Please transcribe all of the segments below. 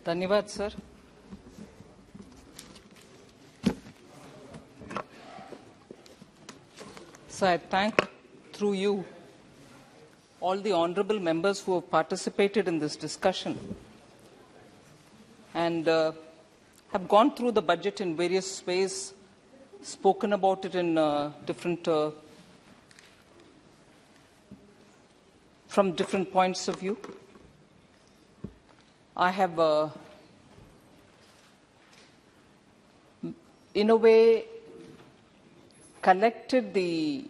धन्यवाद sir. So I thank through you all the honourable members who have participated in this discussion and have gone through the budget in various ways, spoken about it in from different points of view. I have, in a way, collected the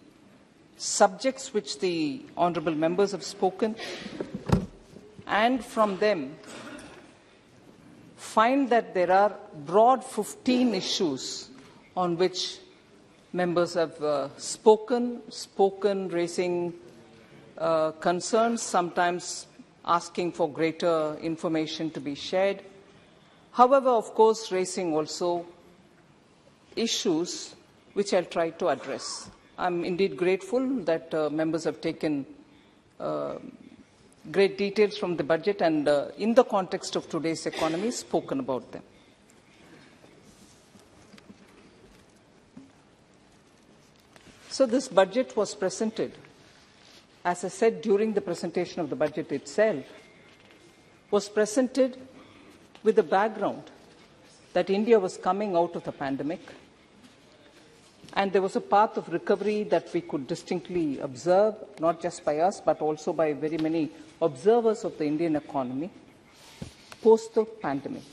subjects which the honourable members have spoken, and from them find that there are broad 15 issues on which members have spoken, raising concerns, sometimes asking for greater information to be shared. However, of course, raising also issues which I'll try to address. I'm indeed grateful that members have taken great details from the budget and in the context of today's economy, spoken about them. So this budget was presented, as I said during the presentation of the budget itself, was presented with the background that India was coming out of the pandemic and there was a path of recovery that we could distinctly observe, not just by us, but also by very many observers of the Indian economy post the pandemic.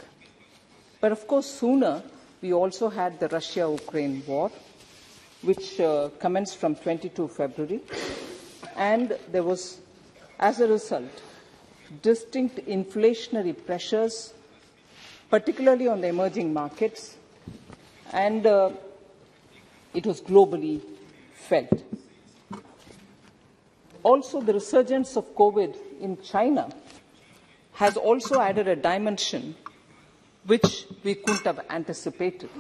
But of course, sooner, we also had the Russia-Ukraine war, which commenced from 22 February. And there was, as a result, distinct inflationary pressures, particularly on the emerging markets, and it was globally felt. Also, the resurgence of COVID in China has also added a dimension which we couldn't have anticipated.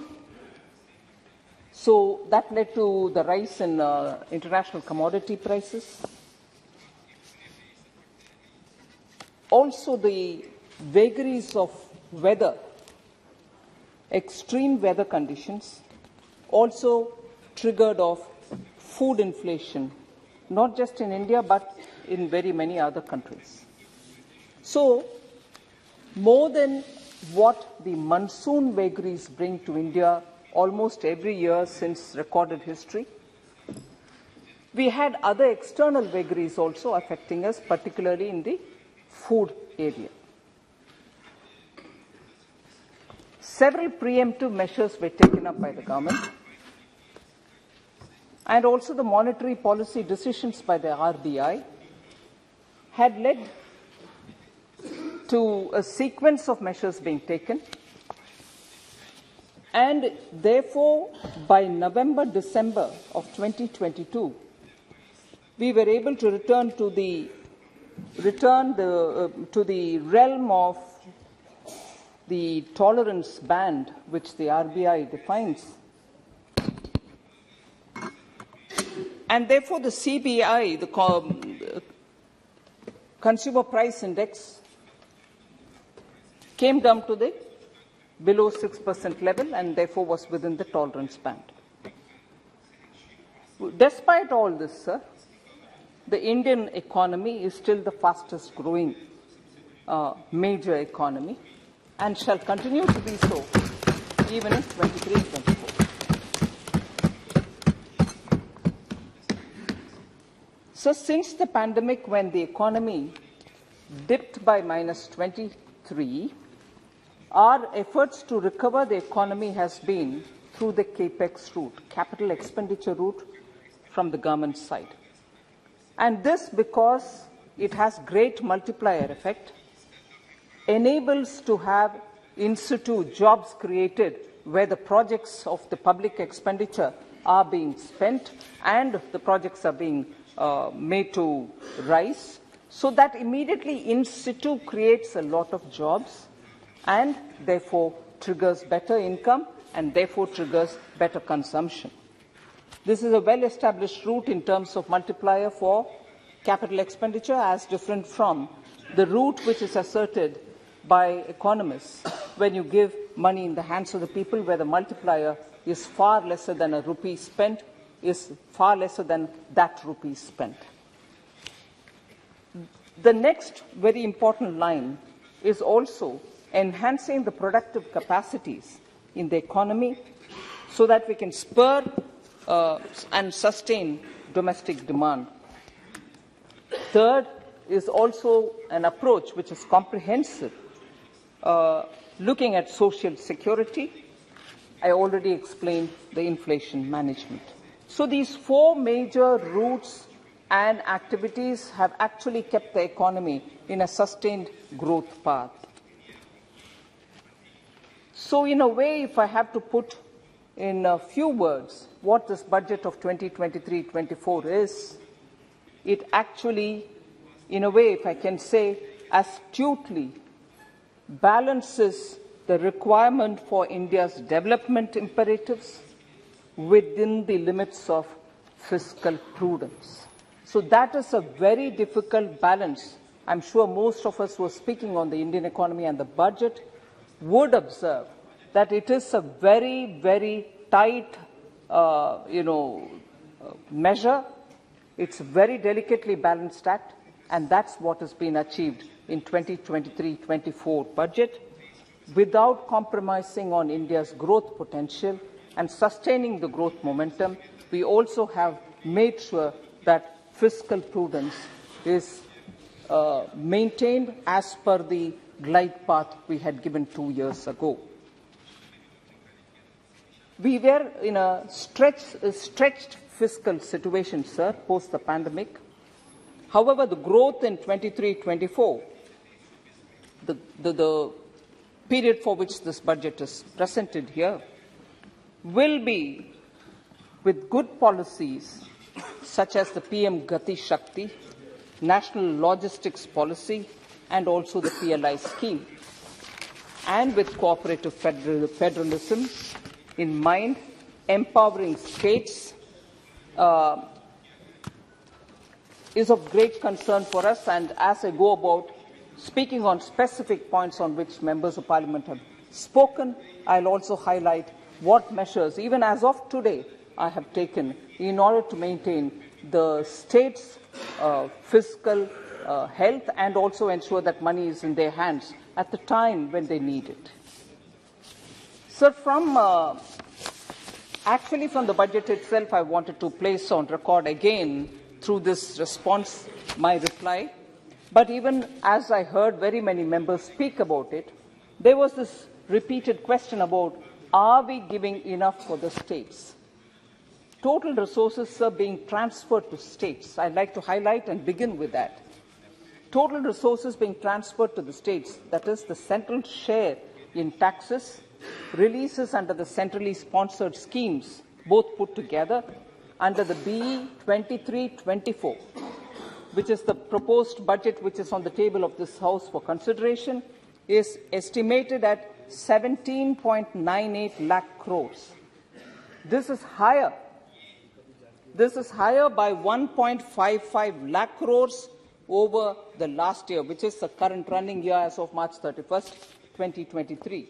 So that led to the rise in international commodity prices. Also, the vagaries of weather, extreme weather conditions, also triggered off food inflation, not just in India, but in very many other countries. So, more than what the monsoon vagaries bring to India almost every year since recorded history, we had other external vagaries also affecting us, particularly in the food area. Several preemptive measures were taken up by the government, and also the monetary policy decisions by the RBI had led to a sequence of measures being taken. And therefore, by November, December of 2022, we were able to return to the realm of the tolerance band which the RBI defines. And therefore, the CPI, the Consumer Price Index, came down to the below 6% level and therefore was within the tolerance band. Despite all this, sir, the Indian economy is still the fastest growing major economy and shall continue to be so even in 23-24. So since the pandemic, when the economy dipped by -23, our efforts to recover the economy has been through the CAPEX route, capital expenditure route from the government side. And this, because it has great multiplier effect, enables to have in situ jobs created where the projects of the public expenditure are being spent and the projects are being made to rise. So that immediately in situ creates a lot of jobs and therefore triggers better income and therefore triggers better consumption. This is a well-established route in terms of multiplier for capital expenditure, as different from the route which is asserted by economists when you give money in the hands of the people, where the multiplier is far lesser than a rupee spent, is far lesser than that rupee spent. The next very important line is also enhancing the productive capacities in the economy so that we can spur and sustain domestic demand. Third is also an approach which is comprehensive, looking at social security. I already explained the inflation management. So these four major routes and activities have actually kept the economy in a sustained growth path. So in a way, if I have to put in a few words what this budget of 2023-24 is, it actually, in a way, if I can say, astutely balances the requirement for India's development imperatives within the limits of fiscal prudence. So that is a very difficult balance. I'm sure most of us who are speaking on the Indian economy and the budget would observe that it is a very, very tight, measure. It's a very delicately balanced act, and that's what has been achieved in 2023-24 budget, without compromising on India's growth potential and sustaining the growth momentum. We also have made sure that fiscal prudence is maintained as per the glide path we had given 2 years ago. We were in a stretched fiscal situation, sir, post the pandemic. However, the growth in 23-24, the period for which this budget is presented here, will be with good policies such as the PM Gati Shakti, National Logistics Policy, and also the PLI scheme, and with cooperative federalism in mind, empowering states is of great concern for us. And as I go about speaking on specific points on which members of parliament have spoken, I'll also highlight what measures, even as of today, I have taken in order to maintain the state's fiscal health and also ensure that money is in their hands at the time when they need it. So actually from the budget itself, I wanted to place on record again through this response my reply. But even as I heard very many members speak about it, there was this repeated question about, are we giving enough for the states? Total resources are being transferred to states. I'd like to highlight and begin with that. Total resources being transferred to the states, that is the central share in taxes, releases under the centrally sponsored schemes, both put together under the BE 23-24, which is the proposed budget which is on the table of this House for consideration, is estimated at 17.98 lakh crores. This is higher. This is higher by 1.55 lakh crores over the last year, which is the current running year as of March 31st, 2023.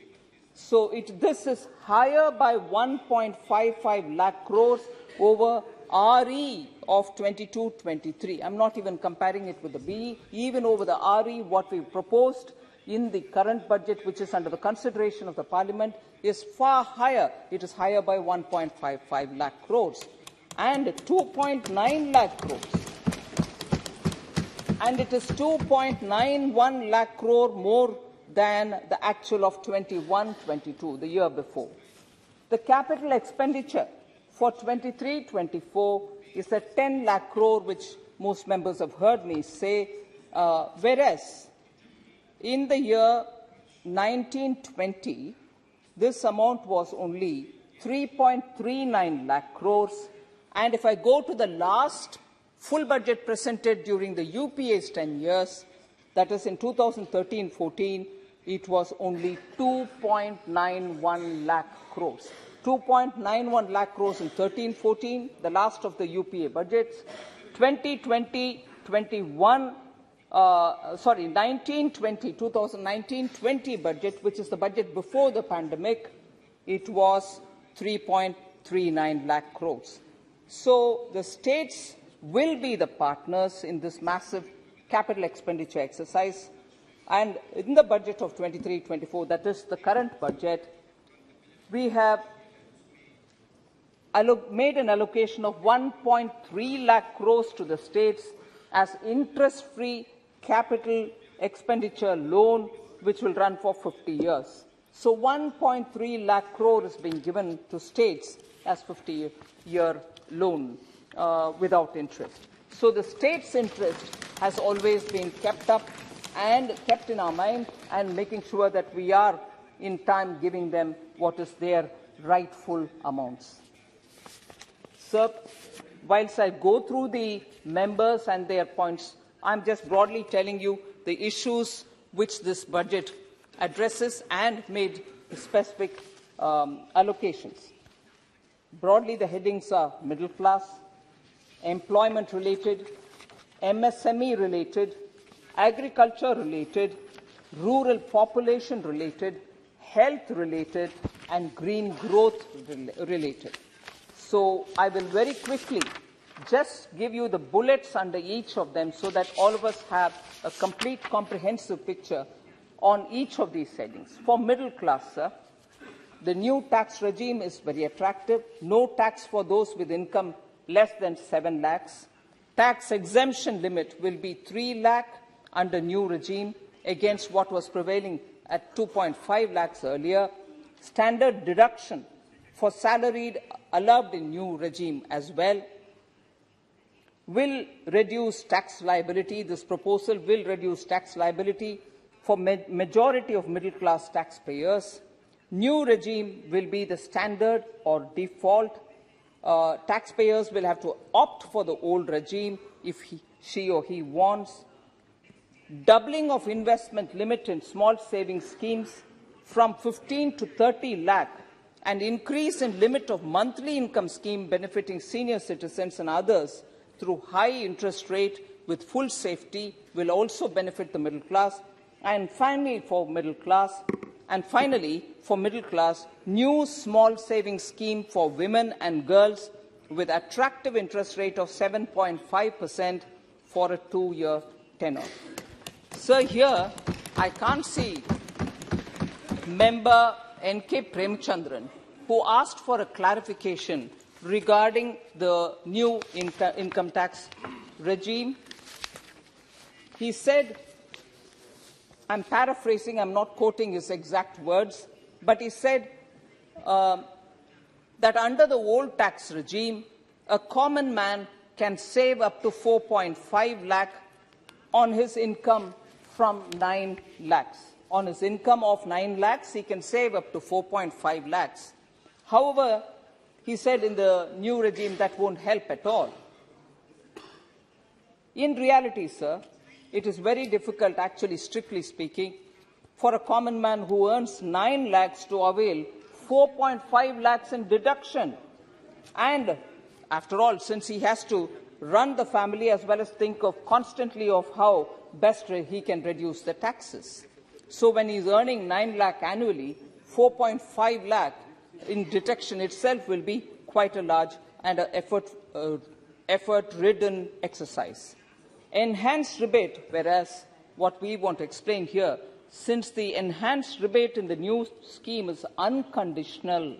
So this is higher by 1.55 lakh crores over RE of 22-23. I'm not even comparing it with the BE. Even over the RE, what we proposed in the current budget, which is under the consideration of the Parliament, is far higher. It is higher by 1.55 lakh crores and 2.9 lakh crores. And it is 2.91 lakh crore more than the actual of 21-22, the year before. The capital expenditure for 23-24 is at 10 lakh crore, which most members have heard me say, whereas in the year 1920, this amount was only 3.39 lakh crores. And if I go to the last full budget presented during the UPA's 10 years, that is in 2013-14, it was only 2.91 lakh crores. 2.91 lakh crores in 13-14, the last of the UPA budgets. 2020-21, 2019-20 budget, which is the budget before the pandemic, it was 3.39 lakh crores. So the states will be the partners in this massive capital expenditure exercise. And in the budget of 23-24, that is the current budget, we have made an allocation of 1.3 lakh crores to the states as interest-free capital expenditure loan, which will run for 50 years. So 1.3 lakh crore is being given to states as 50-year loan without interest. So the state's interest has always been kept up and kept in our mind, and making sure that we are in time giving them what is their rightful amounts. Sir, whilst I go through the members and their points, I'm just broadly telling you the issues which this budget addresses and made specific allocations. Broadly, the headings are middle class, employment-related, MSME-related, agriculture-related, rural population-related, health-related, and green growth-related. So I will very quickly just give you the bullets under each of them so that all of us have a complete comprehensive picture on each of these headings. For middle class, sir, the new tax regime is very attractive. No tax for those with income less than 7 lakhs. Tax exemption limit will be 3 lakh under new regime against what was prevailing at 2.5 lakhs earlier. Standard deduction for salaried allowed in new regime as well. Will reduce tax liability. This proposal will reduce tax liability for majority of middle-class taxpayers. New regime will be the standard or default. Taxpayers will have to opt for the old regime if she or he wants. Doubling of investment limit in small savings schemes from 15 to 30 lakh, and increase in limit of monthly income scheme benefiting senior citizens and others through high interest rate with full safety will also benefit the middle class. And finally, for middle class, new small savings scheme for women and girls with attractive interest rate of 7.5% for a 2-year tenure. So here, I can't see member N.K. Premchandran, who asked for a clarification regarding the new income tax regime. He said, I'm paraphrasing, I'm not quoting his exact words, but he said that under the old tax regime, a common man can save up to 4.5 lakh on his income from 9 lakhs. On his income of 9 lakhs, he can save up to 4.5 lakhs. However, he said in the new regime that won't help at all. In reality, sir, it is very difficult, actually, strictly speaking, for a common man who earns 9 lakhs to avail 4.5 lakhs in deduction. And after all, since he has to run the family as well as think of constantly of how best he can reduce the taxes. So when he's earning 9 lakh annually, 4.5 lakh in deduction itself will be quite a large and an effort-ridden exercise. Enhanced rebate, whereas what we want to explain here, since the enhanced rebate in the new scheme is unconditional,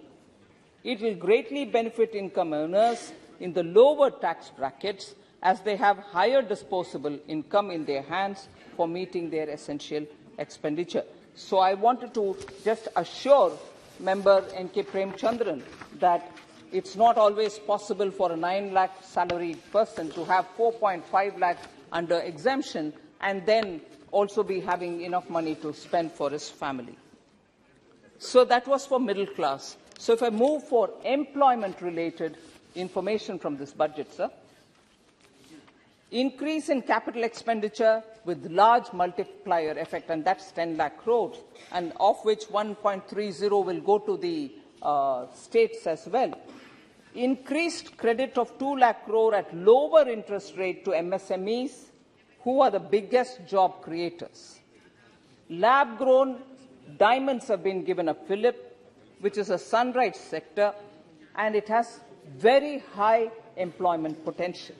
it will greatly benefit income earners in the lower tax brackets as they have higher disposable income in their hands for meeting their essential expenditure. So I wanted to just assure Member N.K. Premchandran that it's not always possible for a 9 lakh salaried person to have 4.5 lakh under exemption and then also be having enough money to spend for his family. So that was for middle class. So if I move for employment-related information from this budget, sir. Increase in capital expenditure with large multiplier effect, and that's 10 lakh crores, and of which 1.30 will go to the states as well. Increased credit of 2 lakh crore at lower interest rate to MSMEs who are the biggest job creators. Lab-grown diamonds have been given a fillip, which is a sunrise sector, and it has very high employment potential.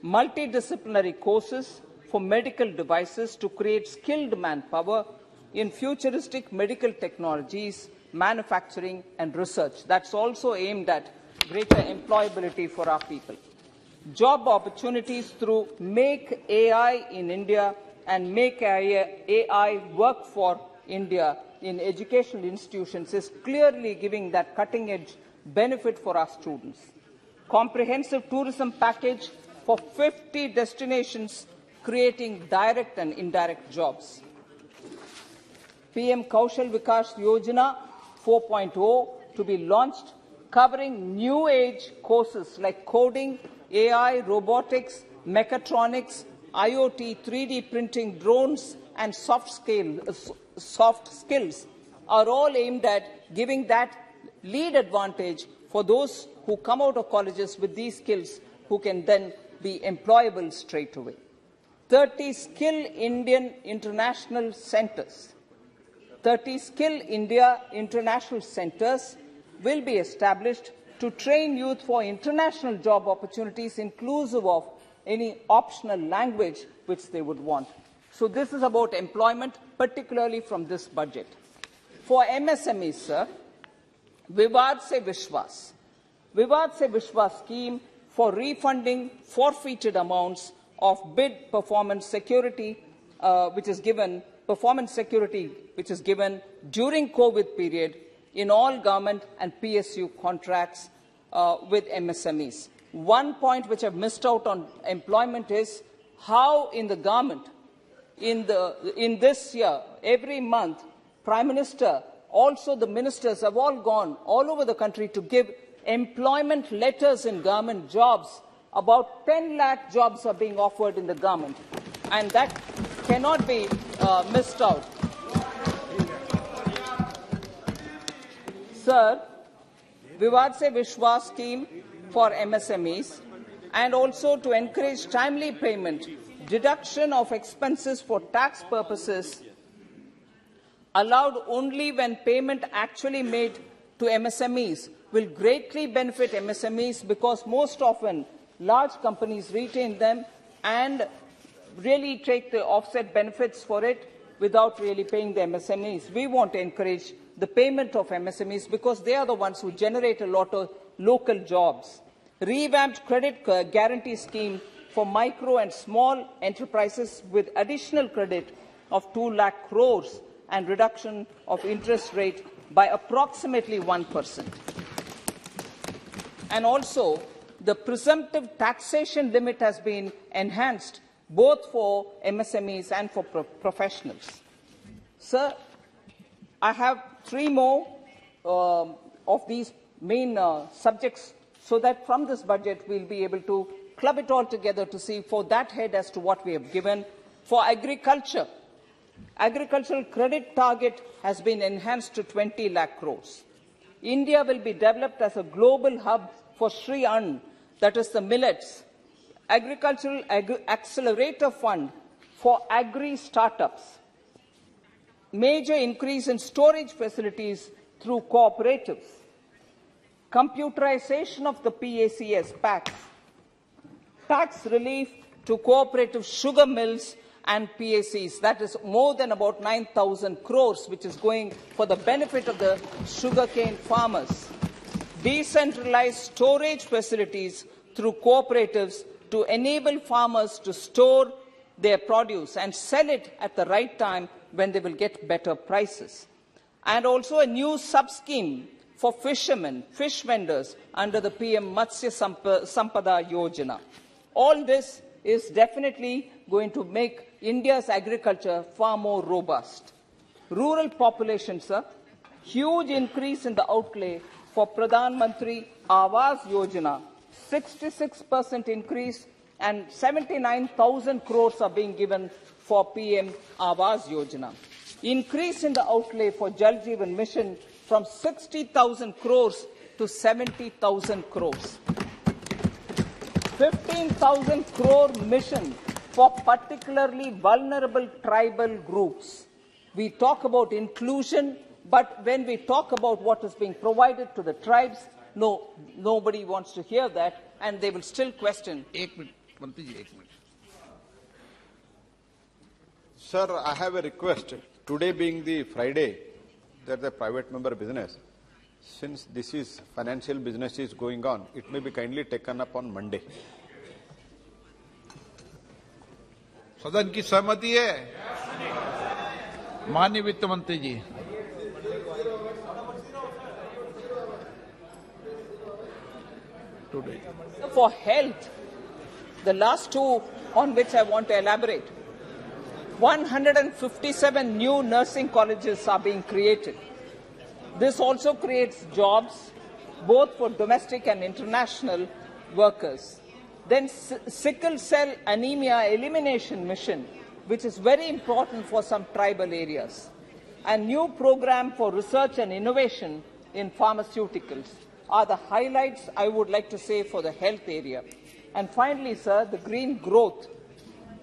Multidisciplinary courses for medical devices to create skilled manpower in futuristic medical technologies, manufacturing and research. That's also aimed at greater employability for our people. Job opportunities through Make AI in India and Make AI Work for India in educational institutions is clearly giving that cutting-edge benefit for our students. Comprehensive tourism package for 50 destinations, creating direct and indirect jobs. PM Kaushal Vikas Yojana 4.0 to be launched, covering new age courses like coding, AI, robotics, mechatronics, IoT, 3D printing, drones, and soft skills are all aimed at giving that lead advantage for those who come out of colleges with these skills, who can then be employable straight away. 30 Skill Indian International Centres. 30 Skill India International Centres will be established to train youth for international job opportunities, inclusive of any optional language which they would want. So this is about employment, particularly from this budget. For MSMEs, sir, Vivad Se Vishwas. Vivad Se Vishwas scheme for refunding forfeited amounts of bid performance security, which is given during COVID period in all government and PSU contracts with MSMEs. One point which I've missed out on employment is how in the government, in this year, every month, Prime Minister, also the ministers have all gone all over the country to give employment letters in government jobs. About 10 lakh jobs are being offered in the government, and that cannot be missed out. Sir, Vivad Se Vishwas scheme for MSMEs, and also to encourage timely payment, deduction of expenses for tax purposes allowed only when payment actually made to MSMEs will greatly benefit MSMEs, because most often large companies retain them and really take the offset benefits for it without really paying the MSMEs. We want to encourage the payment of MSMEs because they are the ones who generate a lot of local jobs. Revamped credit guarantee scheme for micro and small enterprises with additional credit of 2 lakh crores and reduction of interest rate by approximately 1%. And also, the presumptive taxation limit has been enhanced both for MSMEs and for professionals. Sir, I have 3 more of these main subjects, so that from this budget we'll be able to club it all together to see for that head as to what we have given. For agriculture, agricultural credit target has been enhanced to 20 lakh crores. India will be developed as a global hub for Shri Ann, that is the millets. Agricultural Accelerator Fund for agri-startups. Major increase in storage facilities through cooperatives. Computerization of the PACS packs. Tax relief to cooperative sugar mills and PACs. That is more than about 9,000 crores, which is going for the benefit of the sugarcane farmers. Decentralized storage facilities through cooperatives to enable farmers to store their produce and sell it at the right time when they will get better prices. And also a new sub-scheme for fishermen, fish vendors under the PM Matsya Sampada Yojana. All this is definitely going to make India's agriculture far more robust. Rural population, sir, huge increase in the outlay for Pradhan Mantri Awas Yojana, 66% increase, and 79,000 crores are being given for PM Awas Yojana. Increase in the outlay for Jal Jeevan Mission from 60,000 crores to 70,000 crores. 15,000 crore mission for particularly vulnerable tribal groups. We talk about inclusion, but when we talk about what is being provided to the tribes, nobody wants to hear that, and they will still question. Sir, I have a request. Today being the Friday, that's a private member business. Since this is financial business is going on, it may be kindly taken up on Monday. सदन की सहमति है? माननीय वित्त मंत्री जी। For health, the last two on which I want to elaborate, 157 new nursing colleges are being created. This also creates jobs both for domestic and international workers. Then sickle cell anemia elimination mission, which is very important for some tribal areas. And new program for research and innovation in pharmaceuticals are the highlights I would like to say for the health area. And finally, sir, the green growth,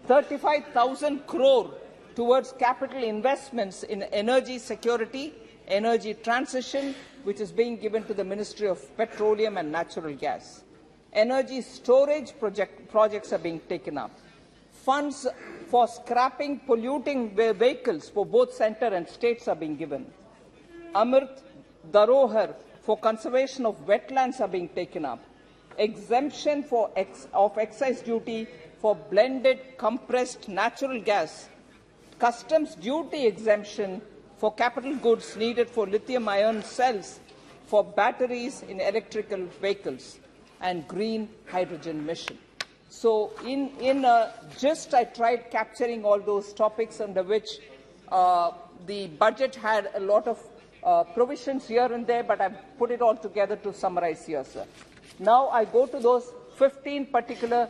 35,000 crore towards capital investments in energy security, energy transition, which is being given to the Ministry of Petroleum and Natural Gas. Energy storage projects are being taken up. Funds for scrapping polluting vehicles for both centre and states are being given. Amrit Dharohar for conservation of wetlands are being taken up. Exemption of excise duty for blended compressed natural gas. Customs duty exemption for capital goods needed for lithium-ion cells for batteries in electrical vehicles, and green hydrogen mission. So in a gist, I tried capturing all those topics under which the budget had a lot of provisions here and there, but I've put it all together to summarize here, sir. Now I go to those 15 particular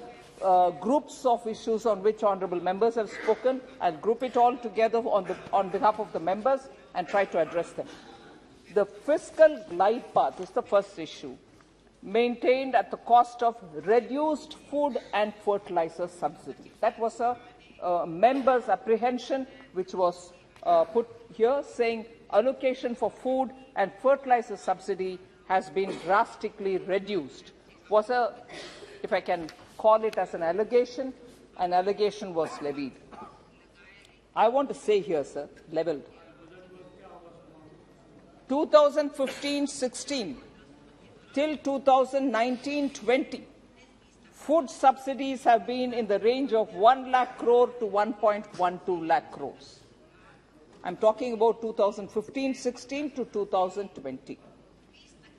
groups of issues on which honourable members have spoken. I'll group it all together on behalf of the members and try to address them. The fiscal glide path is the first issue, maintained at the cost of reduced food and fertilizer subsidy. That was a member's apprehension, which was put here, saying allocation for food and fertilizer subsidy has been drastically reduced. Was if I can call it as an allegation was levied. I want to say here, sir, levelled. 2015-16 till 2019-20, food subsidies have been in the range of 1 lakh crore to 1.12 lakh crores. I'm talking about 2015-16 to 2020.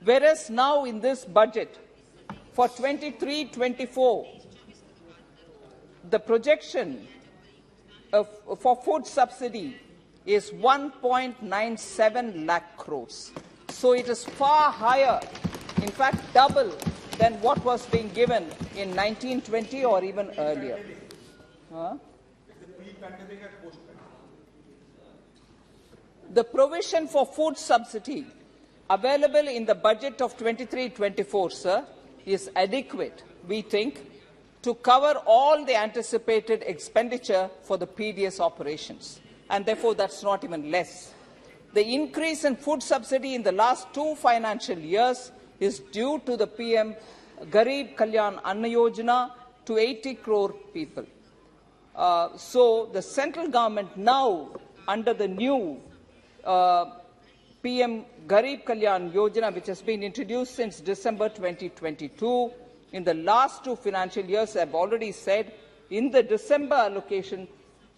Whereas now in this budget, for 23-24, the projection for food subsidy is 1.97 lakh crores. So it is far higher, in fact double than what was being given in 1920 or even earlier. The provision for food subsidy available in the budget of 23-24, sir, is adequate, we think, to cover all the anticipated expenditure for the PDS operations. And therefore, that's not even less. The increase in food subsidy in the last 2 financial years is due to the PM Garib Kalyan Anna Yojana to 80 crore people. So the central government now, under the new PM Garib Kalyan Yojana, which has been introduced since December 2022, in the last 2 financial years, I have already said, in the December allocation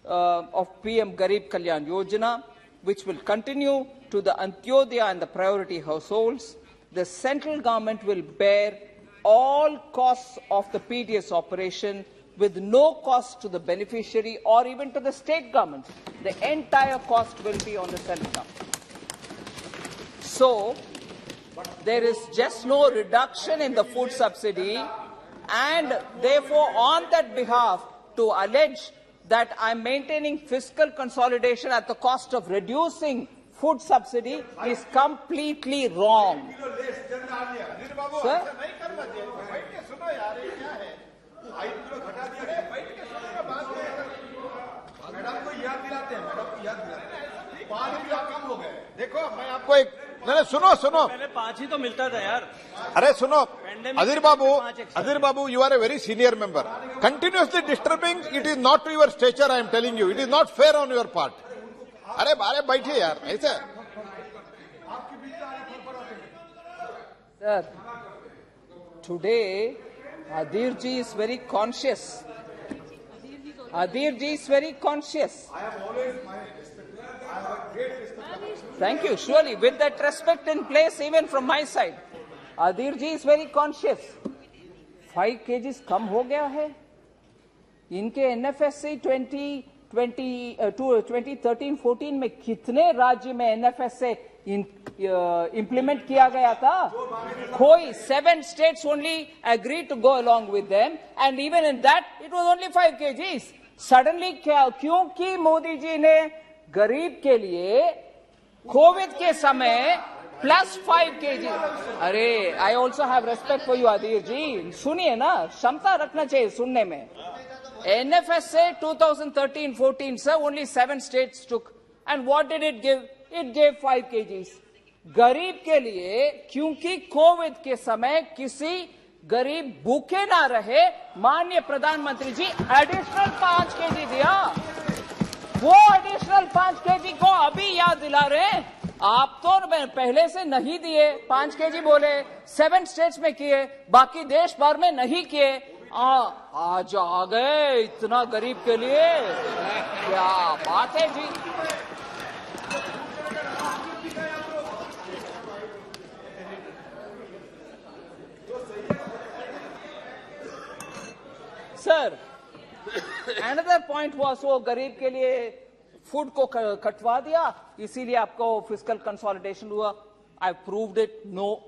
of PM Garib Kalyan Yojana, which will continue to the Antyodaya and the priority households, the central government will bear all costs of the PDS operation with no cost to the beneficiary or even to the state government. The entire cost will be on the central government. So, there is just no reduction in the food subsidy, and therefore, on that behalf, to allege that I'm maintaining fiscal consolidation at the cost of reducing food subsidy is completely wrong. Sir? देखो मैं आपको एक नहीं सुनो सुनो पहले 5 ही तो मिलता था यार। अरे सुनो Pandemic Adhir Babu you are a very senior member continuously disturbing it is not to your stature I am telling you it is not fair on your part अरे बारे बैठिए यार ऐसे Sir, today Adhir ji is very conscious. Adhir ji is very conscious. I have always my respect. I have a great respect. Thank you. Surely, with that respect in place, even from my side, Adhir ji is very conscious. 5 kgs कम हो गया है. इनके NFSA 2013-14 में कितने राज्य में NFSA implement किया गया था? कोई 7 states only agreed to go along with them, and even in that it was only 5 kgs. Suddenly क्योंकि मोदी जी ने गरीब के लिए कोविड के समय +5 kg. अरे I also have respect for you Adhir जी. सुनिए ना, क्षमता रखना चाहिए सुनने में. NFSA 2013-14 sir, only 7 states took, and what did it give? It gave 5 kgs. गरीब के लिए क्योंकि कोविड के समय किसी गरीब भूखे ना रहे, माननीय प्रधानमंत्री जी एडिशनल 5 kg दिया. वो एडिशनल 5 kg को अभी याद दिला रहे हैं. आप तो पहले से नहीं दिए. 5 kg बोले, 7 स्टेट्स में किए, बाकी देश भर में नहीं किए. आज आ गए इतना गरीब के लिए. क्या बात है जी. सर, another point was वो गरीब के लिए फूड को कटवा दिया, इसीलिए आपको फिस्कल कंसोलिडेशन हुआ. I proved it. No.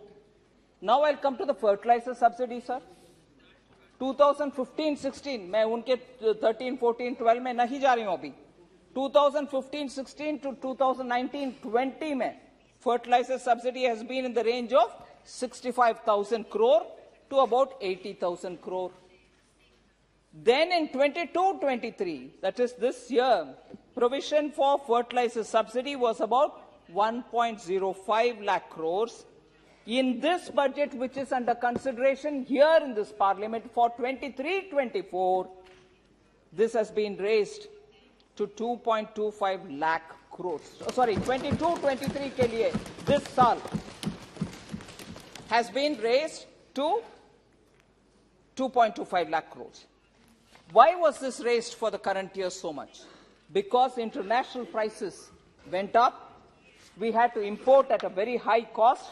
Now I'll come to the fertilizer subsidy, sir. 2015-16 मैं उनके 13-14-12 में नहीं जा रही हूं अभी. 2015-16 to 2019-20 में fertilizer subsidy has been in the range of 65,000 crore to about 80,000 crore. Then in 22-23, that is this year, provision for fertilizer subsidy was about 1.05 lakh crores. In this budget, which is under consideration here in this parliament for 23-24, this has been raised to 2.25 lakh crores. Sorry, 22-23 ke liye, this saal has been raised to 2.25 lakh crores. Why was this raised for the current year so much? Because international prices went up. We had to import at a very high cost.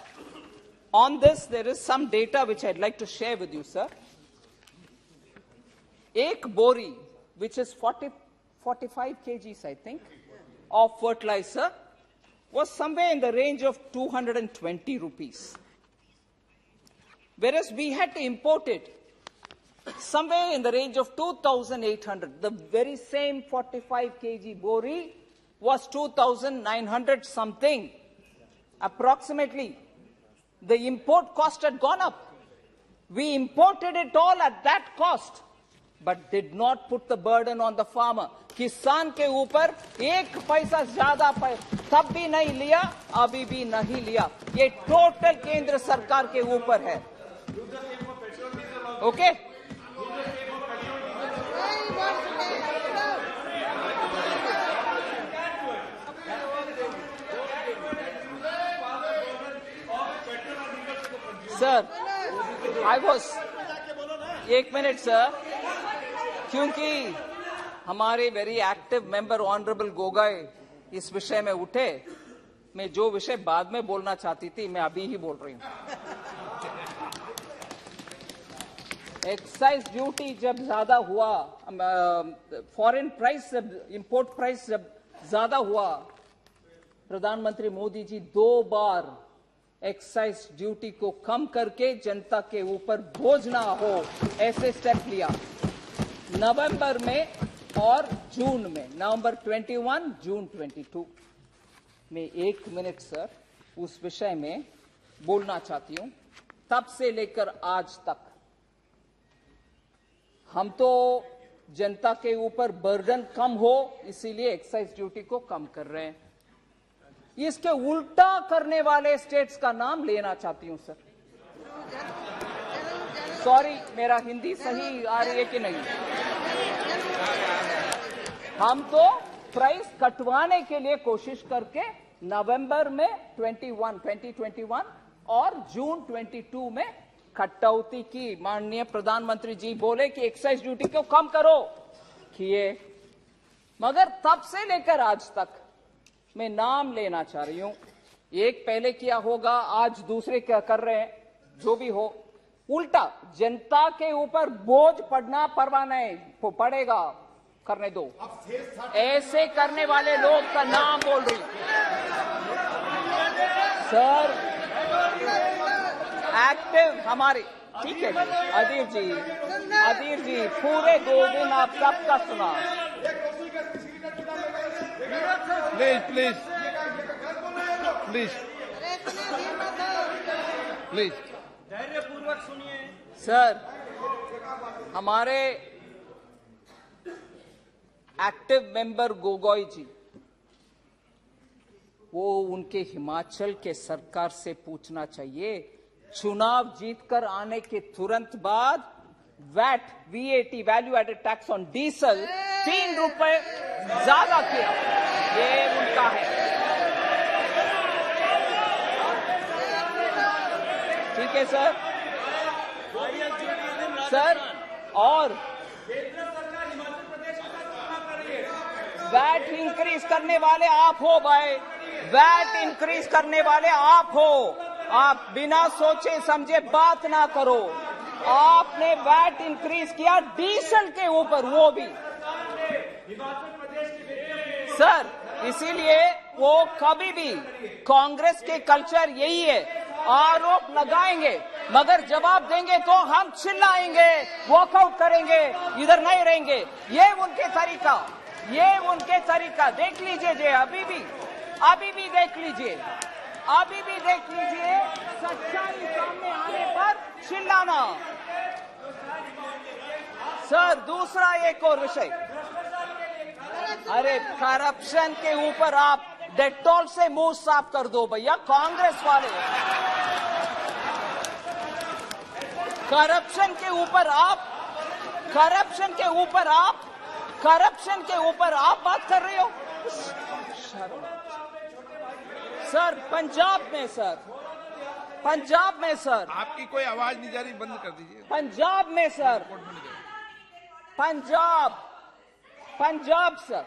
On this, there is some data which I'd like to share with you, sir. Ek bori, which is 45 kgs, I think, of fertilizer, was somewhere in the range of 220 rupees. Whereas we had to import it somewhere in the range of 2,800. The very same 45 kg bori was 2,900 something. Approximately, the import cost had gone up. We imported it all at that cost, but did not put the burden on the farmer. किसान के ऊपर 1 पैसा ज्यादा तब भी नहीं लिया, अभी भी नहीं लिया. ये टोटल केंद्र सरकार के ऊपर है. Okay? Sir, I was 1 minute, sir. क्योंकि हमारे very active member honourable Gogoi इस विषय में उठे, मैं जो विषय बाद में बोलना चाहती थी मैं अभी ही बोल रही हूं. एक्साइज ड्यूटी जब ज्यादा हुआ, फॉरेन प्राइस इंपोर्ट प्राइस जब ज्यादा हुआ, प्रधानमंत्री मोदी जी 2 बार एक्साइज ड्यूटी को कम करके जनता के ऊपर बोझ ना हो ऐसे स्टेप लिया. नवंबर में और जून में, नवंबर 21, जून 22 में 1 मिनट सर उस विषय में बोलना चाहती हूं. तब से लेकर आज तक हम तो जनता के ऊपर बर्डन कम हो इसीलिए एक्साइज ड्यूटी को कम कर रहे हैं. इसके उल्टा करने वाले स्टेट्स का नाम लेना चाहती हूं सर। सॉरी, मेरा हिंदी सही आ रही है कि नहीं? हम तो प्राइस कटवाने के लिए कोशिश करके नवंबर में 2021 और जून 22 में कटौती की। माननीय प्रधानमंत्री जी बोले कि एक्साइज ड्यूटी को कम करो, किए, मगर तब से लेकर आज तक मैं नाम लेना चाह रही हूं, एक पहले किया होगा, आज दूसरे क्या कर रहे हैं, जो भी हो, उल्टा जनता के ऊपर बोझ पड़ना परवाह नहीं पड़ेगा, करने दो। ऐसे करने वाले लोग का नाम बोल रही सर। एक्टिव हमारे, ठीक है अधीर जी पूरे 2 दिन आप सबका सुना। प्लीज धैर्यपूर्वक सुनिए सर। हमारे एक्टिव मेंबर गोगोई जी, वो उनके हिमाचल के सरकार से पूछना चाहिए, चुनाव जीतकर आने के तुरंत बाद VAT value added tax on diesel 3 रुपए ज्यादा किया, ये उनका है। ठीक है सर। और वैट इंक्रीज करने वाले आप हो भाई, वैट इंक्रीज करने वाले आप हो। आप बिना सोचे समझे बात ना करो। आपने वैट इंक्रीज किया डीजल के ऊपर, वो भी सर। इसीलिए वो कभी भी, कांग्रेस के कल्चर यही है, आरोप लगाएंगे मगर जवाब देंगे तो हम चिल्लाएंगे, वॉकआउट करेंगे, इधर नहीं रहेंगे। ये उनके तरीका देख लीजिए, अभी भी देख लीजिए, सच्चाई सामने आने पर चिल्लाना। सर दूसरा एक और विषय, अरे करप्शन के ऊपर आप डेटॉल से मुंह साफ कर दो भैया, कांग्रेस वाले। करप्शन के ऊपर आप बात कर रहे हो सर। पंजाब में सर आपकी कोई आवाज नहीं जा रही, बंद कर दीजिए। Punjab sir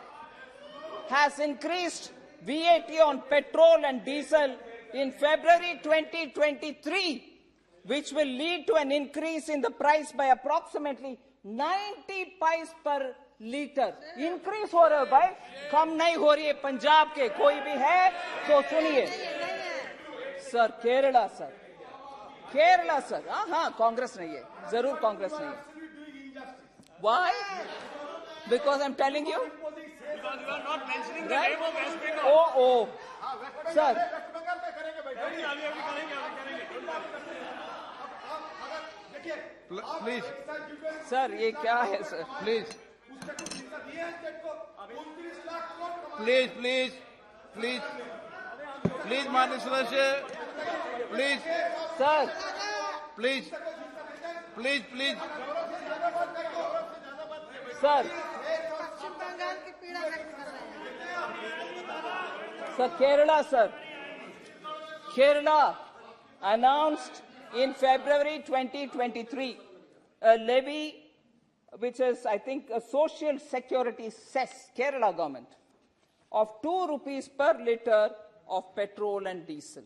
has increased VAT on petrol and diesel in February 2023, which will lead to an increase in the price by approximately 90 paise per litre. Increase हो रहा है भाई, कम नहीं हो रही है। पंजाब के कोई भी है तो सुनिए सर। केरला सर, हाँ कांग्रेस नहीं है, जरूर कांग्रेस नहीं है। Why? Because I'm telling you. because you are not mentioning the Right? name of West Bengal. Oh, sir. Please sir ये क्या है सर? प्लीज माननीय सदस्य, प्लीज सर प्लीज सर पश्चिम बंगाल की पीड़ा व्यक्त कर रहे हैं। Sir Kerala announced in February 2023 a levy which is I think a social security cess, Kerala government, of 2 rupees per litre of petrol and diesel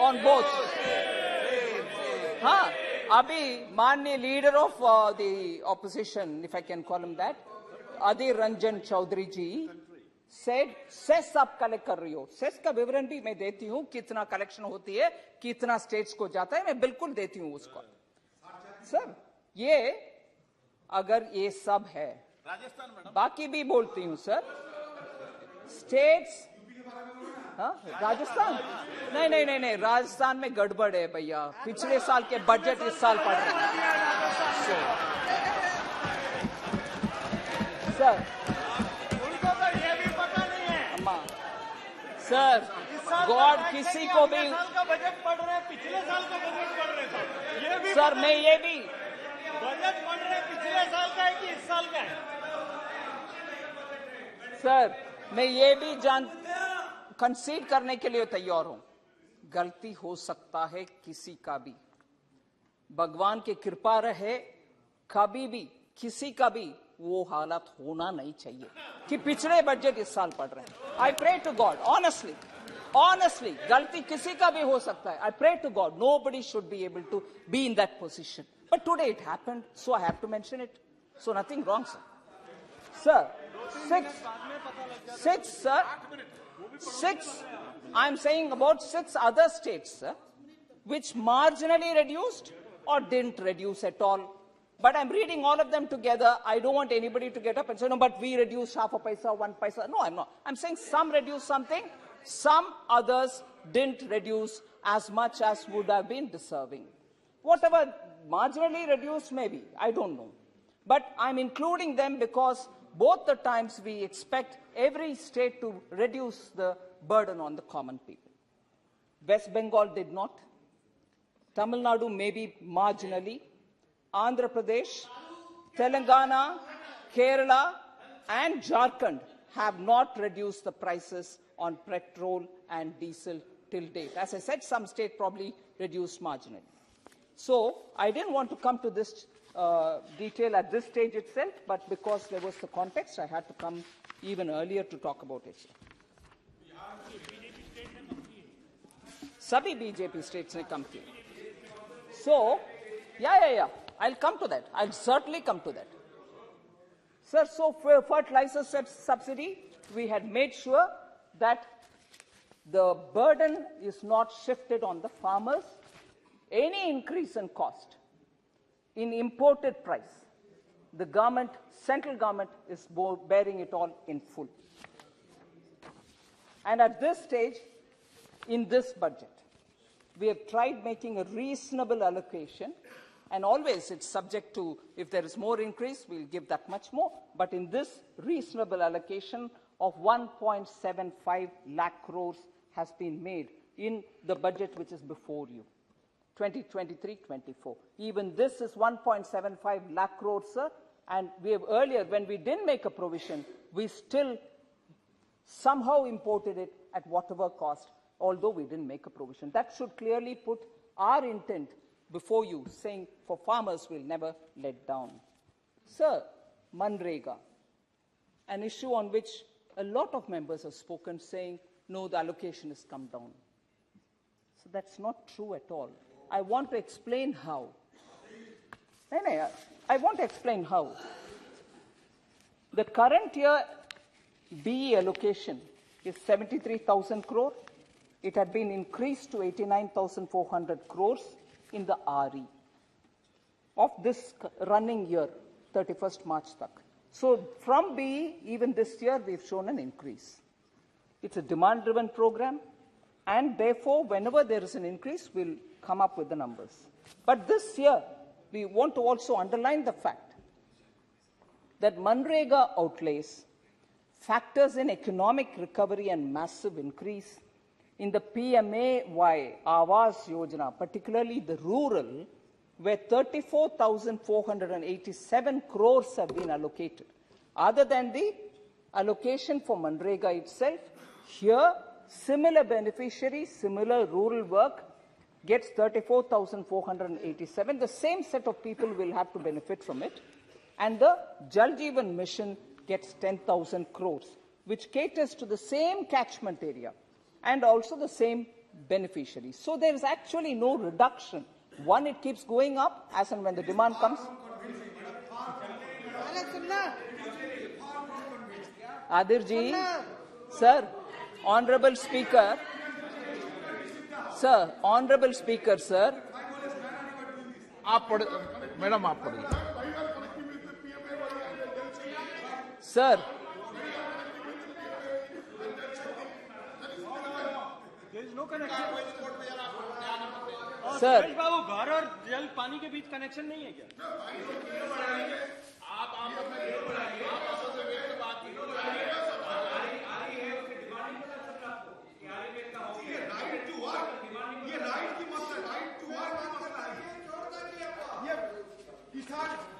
on both. हाँ, अभी माननीय leader of the opposition, if I can call him that, Adhir Ranjan Chowdhury ji said cess आप collect कर रही हो। Cess का विवरण भी मैं देती हूँ, कितना कलेक्शन होती है, कितना स्टेट्स को जाता है, मैं बिल्कुल देती हूँ उसको। सर ये अगर ये सब है, बाकी भी बोलती हूँ सर, स्टेट्स, हाँ राजस्थान नहीं, राजस्थान में गड़बड़ है भैया, पिछले साल के बजट इस साल पड़ रहे हैं सर। उनको तो ये भी पता नहीं है। अम्मा सर गॉड किसी को भी साल का बजट पढ़ रहे हैं, पिछले साल का बजट पढ़ रहे थे, ये भी सर मैं ये भी बजट पढ़ रहे हैं, पिछले साल का है कि इस साल का है? सर मैं ये भी कंसीड करने के लिए तैयार हूं, गलती हो सकता है किसी का भी, भगवान की कृपा रहे, कभी भी किसी का भी वो हालत होना नहीं चाहिए कि पिछले बजट इस साल पढ़ रहे हैं. I pray to God honestly गलती किसी का भी हो सकता है. I pray to God nobody should be able to be in that position, but today it happened, so I have to mention it. So nothing wrong, sir. Six, I'm saying about 6 other states, sir, which marginally reduced or didn't reduce at all. But I'm reading all of them together. I don't want anybody to get up and say, no, but we reduced half a paisa, 1 paisa. No, I'm not. I'm saying some reduced something, some others didn't reduce as much as would have been deserving. Whatever marginally reduced, maybe, I don't know. But I'm including them because both the times we expect every state to reduce the burden on the common people. West Bengal did not. Tamil Nadu maybe marginally. Andhra Pradesh, Telangana, Kerala and Jharkhand have not reduced the prices on petrol and diesel till date. As I said, some state probably reduced marginally. So I didn't want to come to this detail at this stage itself, but because there was the context, I had to come even earlier to talk about it. Sabhi BJP states ne come kiya. So, yeah. I'll come to that. I'll certainly come to that. Sir, so for fertilizer subsidy, we had made sure that the burden is not shifted on the farmers. Any increase in cost in imported price, the government, central government is bearing it all in full. And at this stage, in this budget, we have tried making a reasonable allocation. And always it's subject to, if there is more increase, we'll give that much more. But in this reasonable allocation of 1.75 lakh crores has been made in the budget which is before you, 2023-24. Even this is 1.75 lakh crores, sir. And we have earlier, when we didn't make a provision, we still somehow imported it at whatever cost, although we didn't make a provision. That should clearly put our intent before you, saying for farmers we'll never let down. Sir, Manrega, an issue on which a lot of members have spoken, saying, no, the allocation has come down. So that's not true at all. I want to explain how. I want to explain how. The current year BE allocation is 73,000 crore. It had been increased to 89,400 crores in the RE of this running year, 31st March tak. So from BE, even this year, we've shown an increase. It's a demand-driven program, and therefore, whenever there is an increase, we'll come up with the numbers. But this year, we want to also underline the fact that Manrega outlays factors in economic recovery and massive increase in the PMAY Awas Yojana, particularly the rural, where 34,487 crores have been allocated. Other than the allocation for Manrega itself, here similar beneficiaries, similar rural work gets 34,487. The same set of people will have to benefit from it. And the Jal Jeevan Mission gets 10,000 crores, which caters to the same catchment area and also the same beneficiaries. So there is actually no reduction. One, it keeps going up as and when the demand comes. Adir ji, sir, Honorable Speaker, sir, आप पढ़ madam आप पढ़िए. Sir, There is no connection. Sir. Suresh Babu, घर और जल पानी के बीच connection नहीं है क्या?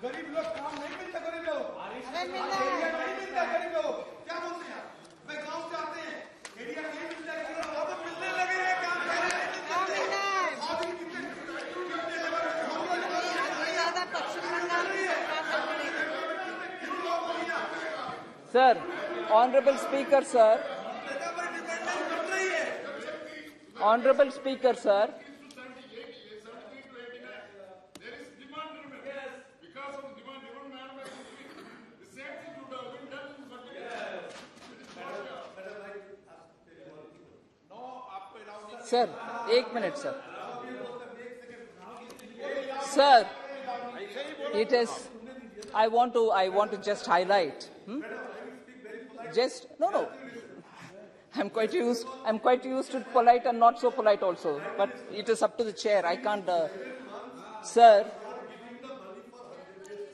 गरीब लोग काम नहीं मिलता, गरीब लोग अरे मिला है। नहीं मिलता, गरीब लोग क्या बोलते हैं? मैं गांव से आते हैं, एरिया नहीं मिलता, गरीब लोग वहाँ पे मिलने लगे हैं, काम कर रहे हैं, क्या मिला है? आदमी कितने ज्यादा पश्चिम बंगाल की सरकार से Sir, Honorable Speaker, sir. Honorable Speaker, sir. Sir, 1 minute, sir. Sir, it is. I want to just highlight. Just no. I'm quite used to polite and not so polite also. But it is up to the chair. I can't. Sir.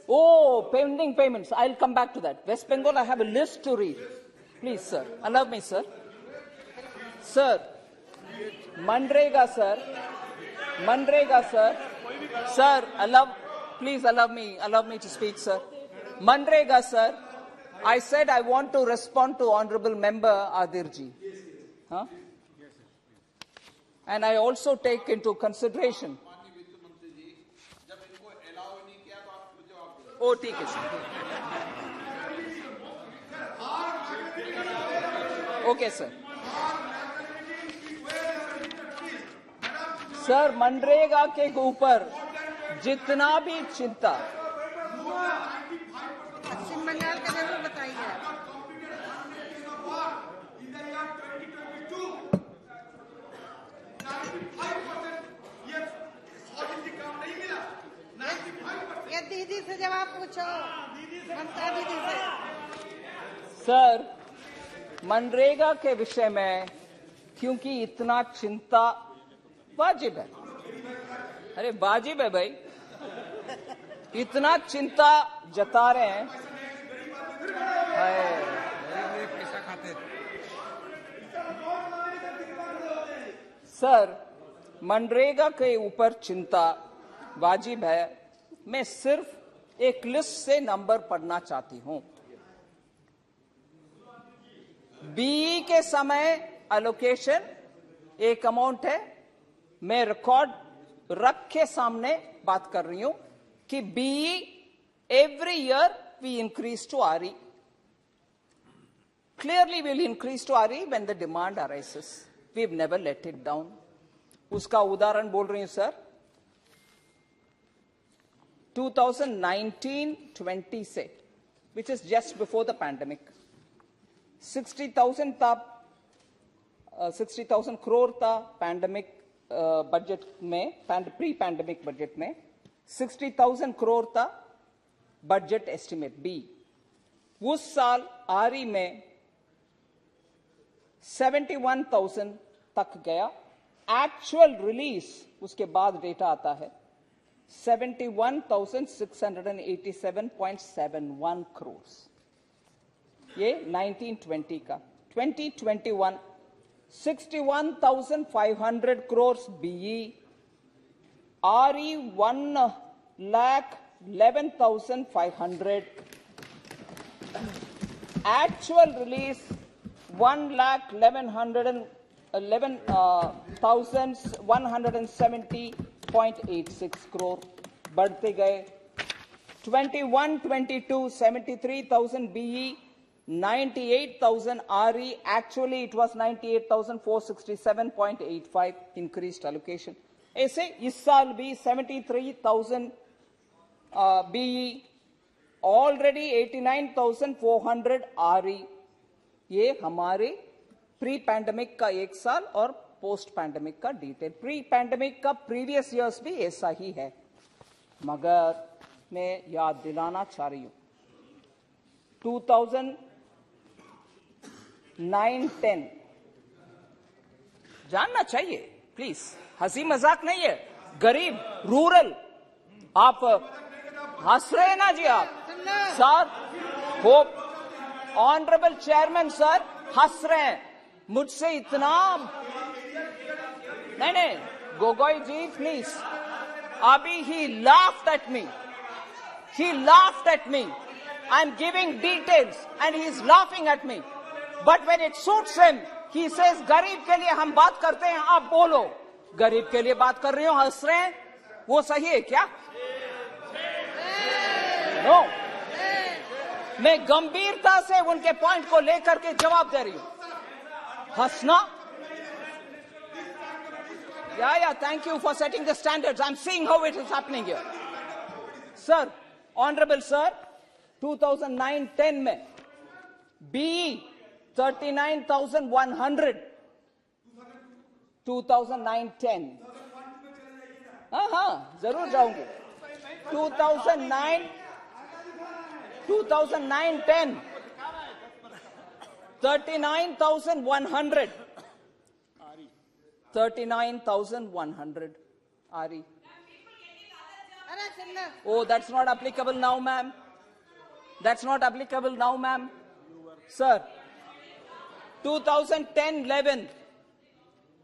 Oh, pending payments. I'll come back to that. West Bengal, I have a list to read. Please, sir. Allow me, sir. Sir. Manrega, sir. Sir, please allow me to speak, sir. Manrega, sir. I said I want to respond to Honorable Member Adirji. Huh? And I also take into consideration. Oh, ठीक है sir. Okay, sir. Sir, MNREGA के ऊपर जितना भी चिंता पश्चिम बंगाल का जरूर बताइए। ये दीदी से जवाब पूछो, ममता दीदी से। सर, मनरेगा के विषय में क्योंकि इतना चिंता वाजिब है। अरे वाजिब है भाई, इतना चिंता जता रहे हैं। सर, मनरेगा के ऊपर चिंता वाजिब है। मैं सिर्फ एक लिस्ट से नंबर पढ़ना चाहती हूं। बीई के समय एलोकेशन एक अमाउंट है। मैं रिकॉर्ड रख के सामने बात कर रही हूं कि be every year we increase to RE. Clearly we'll increase to RE when the demand arises. We've never let it down. उसका उदाहरण बोल रही हूं सर। 2019-20 से, which is just before the pandemic, 60,000 था, 60,000 crore था पैंडेमिक बजट में, pre pandemic budget में 60,000 crore था बजट एस्टिमेट बी। उस साल आरई में 71,000 तक गया। एक्चुअल रिलीज उसके बाद डेटा आता है 71,687.71 crores। ये 1920 का। 2021 61,500 crores BE, RE 1,11,500, actual release 1,11,170.86 crore, बढ़ते गए। 21-22 73,000 BE, 98,000 RE, actually it was 98,467.85 increased allocation। ऐसे इस साल भी 73,000 BE, already 89,400 RE। ये हमारे प्री पैंडेमिक का एक साल और पोस्ट पैंडेमिक का डिटेल। प्री पैंडेमिक का प्रीवियस ईयर्स भी ऐसा ही है, मगर मैं याद दिलाना चाह रही हूं 2009-10 जानना चाहिए प्लीज, हंसी मजाक नहीं है। गरीब रूरल, आप हंस रहे हैं ना जी आप sir? Hope honourable chairman sir हंस रहे हैं मुझसे इतना नहीं, गोगोई जी प्लीज। अभी ही laughed at me He laughed at me. I'm giving details and he's laughing at me. But when it suits him, he says, गरीब के लिए हम बात करते हैं, आप बोलो. गरीब के लिए बात कर रहे हो, हंस रहे हैं, वो सही है क्या? नो. मैं गंभीरता से उनके पॉइंट को लेकर के जवाब दे रही हूं. हंसना? Yeah, thank you for setting the standards. I'm seeing how it is happening here. Sir, Honorable Sir, 2009-10 में BE 39,100. 2009-10. हाँ, जरूर जाऊंगी. 2009-10. 39,100. 39,100 RE. अरे चिल्ला Oh, that's not applicable now, ma'am. That's not applicable now, ma'am. Sir, 2010-11,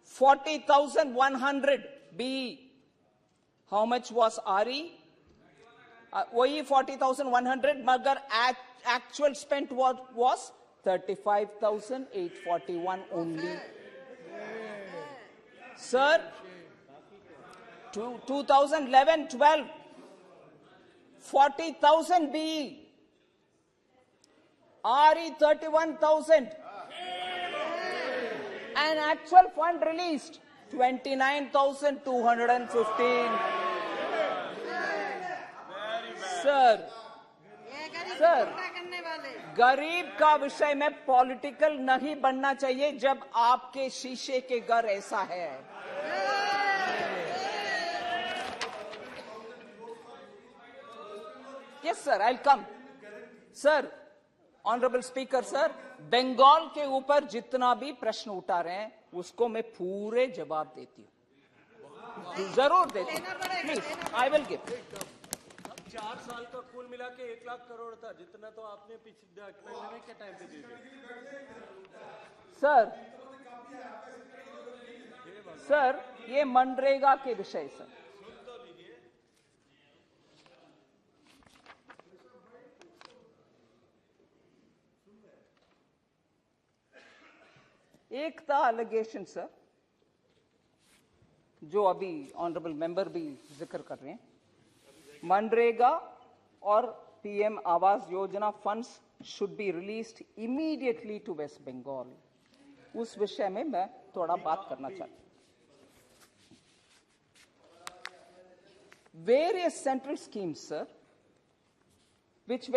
40,100 BE. How much was RE? वही 40,100, मगर actual spent was 35,841 only. Sir, 2011-12, 40,000 BE. RE 31,000. And actual fund released 29,215. Sir, ये गरीब Sir. को गुमराह करने वाले गरीब का विषय में पॉलिटिकल नहीं बनना चाहिए जब आपके शीशे के घर ऐसा है. Yes, sir, I'll come. Sir, Honorable Speaker, sir, Bengal के ऊपर जितना भी प्रश्न उठा रहे हैं, उसको मैं पूरे जवाब देती हूँ. जरूर देती हूँ. Please, I will give. 4 साल का कुल मिला के 1 लाख करोड़ था, जितना तो आपने पिछले पैंडेमिक के टाइम पे दे दिया. सर, ये मनरेगा के विषय सर. एक था एलिगेशन सर, जो अभी ऑनरेबल मेंबर भी जिक्र कर रहे हैं. मनरेगा और PM Awas Yojana funds should be released immediately to West Bengal. उस विषय में मैं थोड़ा बात करना चाहता हूं. Various central schemes, sir, which